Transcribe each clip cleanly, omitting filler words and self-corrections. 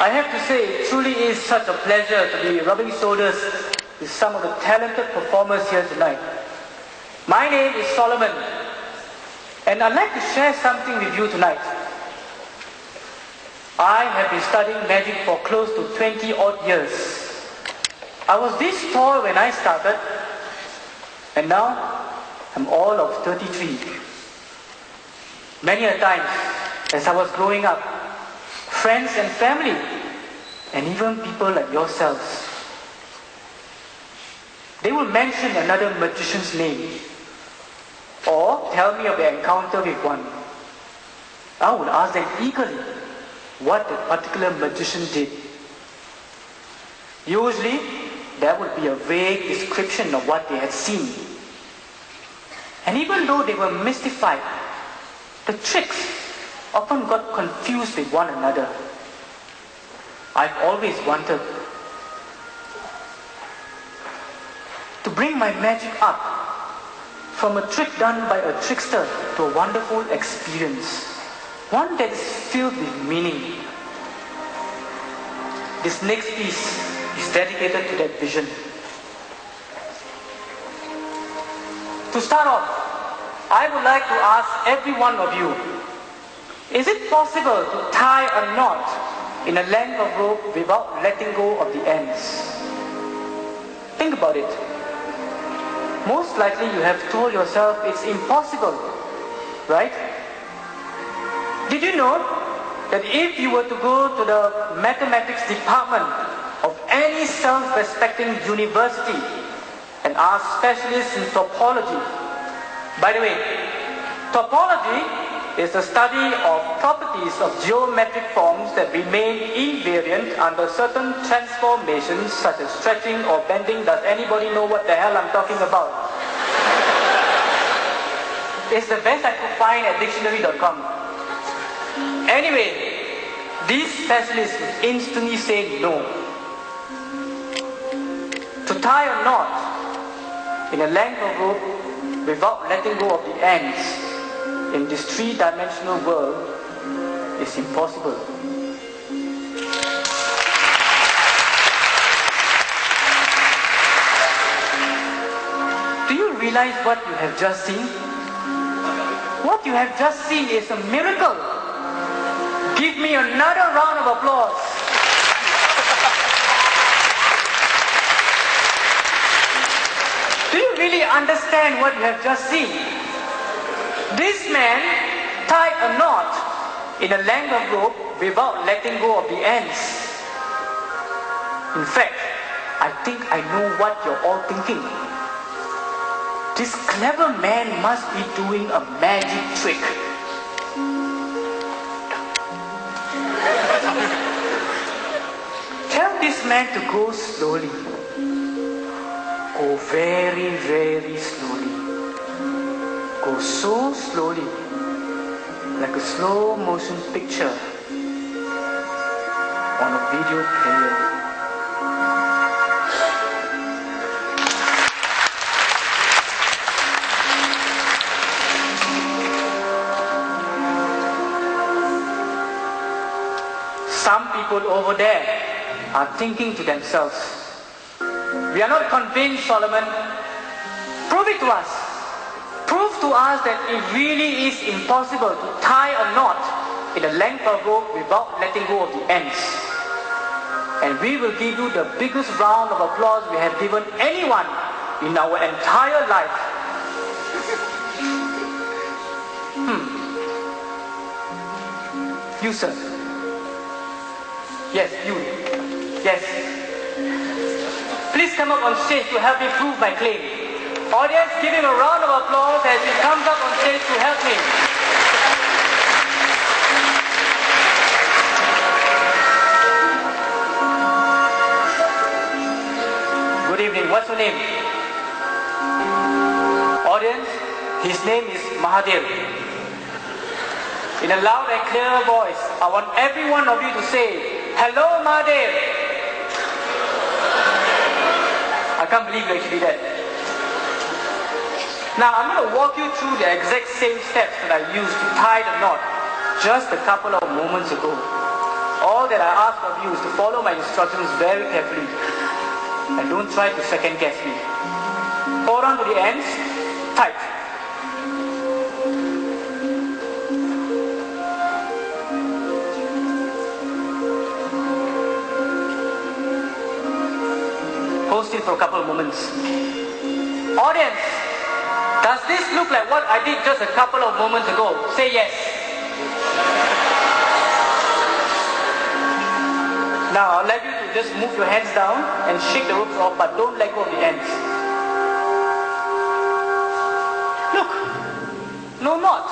I have to say, it truly is such a pleasure to be rubbing shoulders with some of the talented performers here tonight. My name is Solomon, and I'd like to share something with you tonight. I have been studying magic for close to 20 odd years. I was this tall when I started, and now I'm all of 33. Many a times, as I was growing up, friends and family, and even people like yourselves, they will mention another magician's name or tell me of their encounter with one. I would ask them eagerly what that particular magician did. Usually, there would be a vague description of what they had seen. And even though they were mystified, the tricks often got confused with one another. I've always wanted to bring my magic up from a trick done by a trickster to a wonderful experience, one that is filled with meaning. This next piece is dedicated to that vision. To start off, I would like to ask every one of you, is it possible to tie a knot in a length of rope without letting go of the ends? Think about it. Most likely you have told yourself it's impossible, right? Did you know that if you were to go to the mathematics department of any self-respecting university and ask specialists in topology? By the way, topology is the study of properties of geometric forms that remain invariant under certain transformations such as stretching or bending. Does anybody know what the hell I'm talking about? It's the best I could find at dictionary.com. Anyway, these specialists instantly say no. To tie a knot in a length of rope without letting go of the ends in this three-dimensional world is impossible. Do you realize what you have just seen? What you have just seen is a miracle. Give me another round of applause. Do you really understand what you have just seen? This man tied a knot in a length of rope without letting go of the ends. In fact, I think I know what you're all thinking. This clever man must be doing a magic trick. Tell this man to go slowly. Go very, very slowly. Go so slowly, like a slow motion picture on a video player. Some people over there are thinking to themselves, we are not convinced, Solomon. Prove it to us. Prove to us that it really is impossible to tie a knot in a length of rope without letting go of the ends. And we will give you the biggest round of applause we have given anyone in our entire life. You, sir. Yes, you. Yes. Please come up on stage to help me prove my claim. Audience, give him a round of applause as he comes up on stage to help me. Good evening. What's your name? Audience, his name is Mahathir. In a loud and clear voice, I want every one of you to say, "Hello, Mahathir." I can't believe you actually did that. Now, I'm going to walk you through the exact same steps that I used to tie the knot just a couple of moments ago. All that I ask of you is to follow my instructions very carefully and don't try to second guess me. Hold on to the ends tight. Hold still for a couple of moments. Audience, does this look like what I did just a couple of moments ago? Say yes. Now I'll let you to just move your hands down and shake the ropes off, but don't let go of the ends. Look, no knot.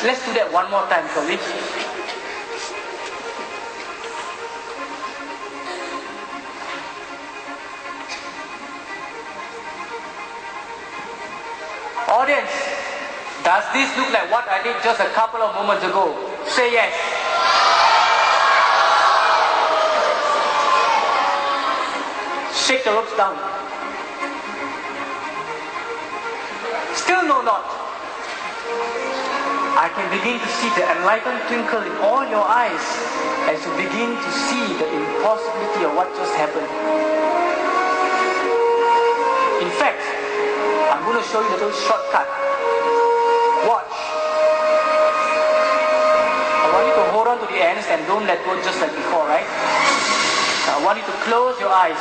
Let's do that one more time, shall we? Audience, does this look like what I did just a couple of moments ago? Say yes. Shake the ropes down. Still no knot. I can begin to see the enlightened twinkle in all your eyes as you begin to see the impossibility of what just happened. In fact, I'm going to show you a little shortcut. Watch. I want you to hold on to the ends and don't let go just like before, right? Now I want you to close your eyes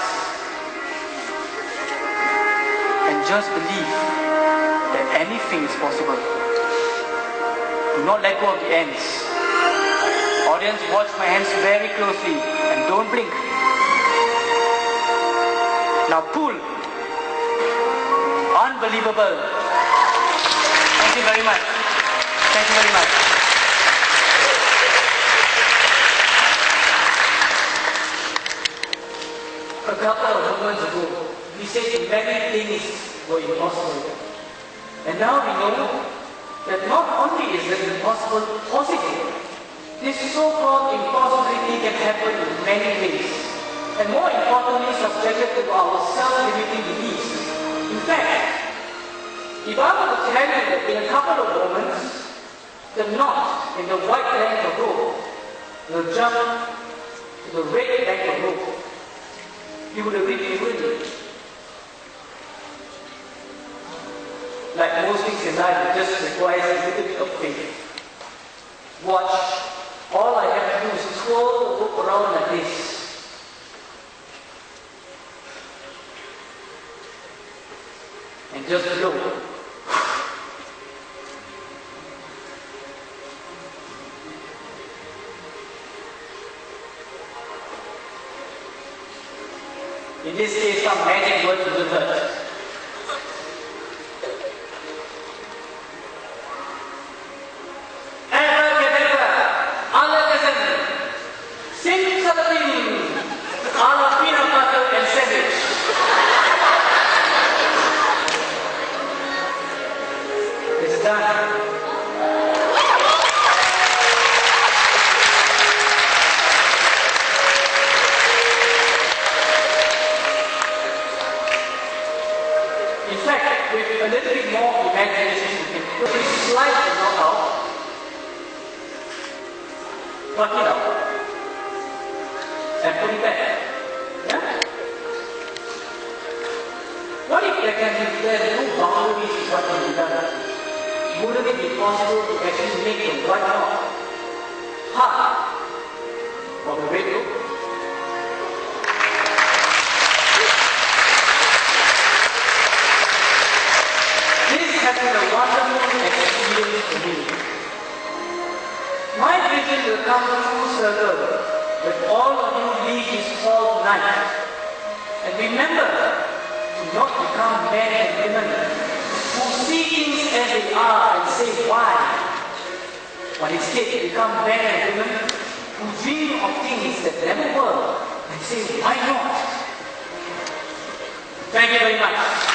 and just believe that anything is possible. Do not let go of the ends. Audience, watch my hands very closely and don't blink. Now pull. Unbelievable. Thank you very much. Thank you very much. A couple of moments ago, we said that many things were impossible. And now we know that not only is the impossible possible, this so-called impossibility can happen in many ways. And more importantly, subjected to our self-limiting beliefs. In fact, if I were to tell you that in a couple of moments, the knot in the white length of rope will jump to the red length of rope, you would agree with me. Like most things in life, it just requires a little bit of faith. Watch. All I have to do is twirl the rope around like this. And just blow. In this case, some magic words will hurt. A little bit more imagination, you can quickly slide the knot out, pluck it out, and put it back. Yeah? What if there are no boundaries to what can be done? Wouldn't it be possible to actually make the white knot hard for the red rope? Has been a wonderful experience for me. My vision will come full circle when all of you leave this hall tonight. And remember to not become men and women who see things as they are and say why. But instead become men and women who dream of things that never were and say why not. Thank you very much.